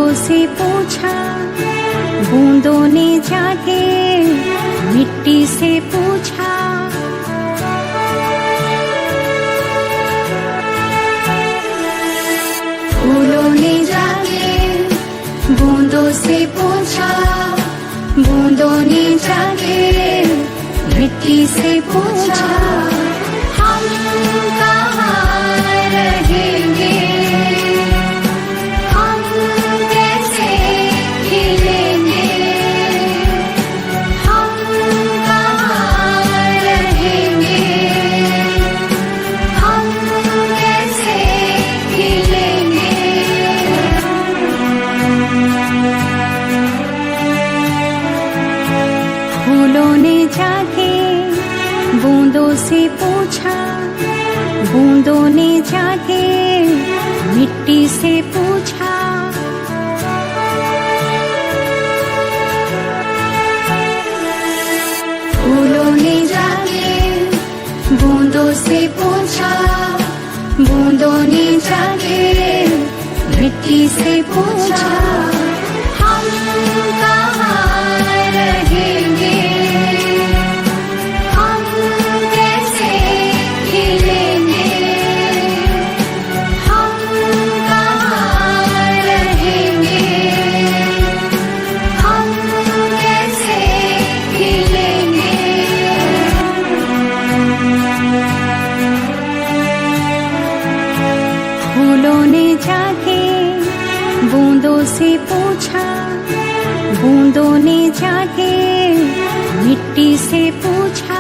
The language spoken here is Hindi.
बूंदों से पूछा, बूंदों ने जाके मिट्टी से पूछा। फूलों ने जाके बूंदों से पूछा, बूंदों ने जाके मिट्टी से पूछा। हम कहाँ रहेंगे, हम कैसे खिलेंगे, हम कहाँ रहेंगे, हम कैसे खिलेंगे। फूलों ने जाके बूंदों से पूछा, बूंदों ने जाके मिट्टी से पूछा। फूलों ने जाके बूंदों से पूछा, बूंदों ने जाके मिट्टी से पूछा। हम कहाँ रहेंगे, हम कैसे खिलेंगे, हम कहाँ रहेंगे, हम कैसे खिलेंगे। फूलों ने जाके बूंदों से पूछा, बूंदों ने जाके मिट्टी से पूछा।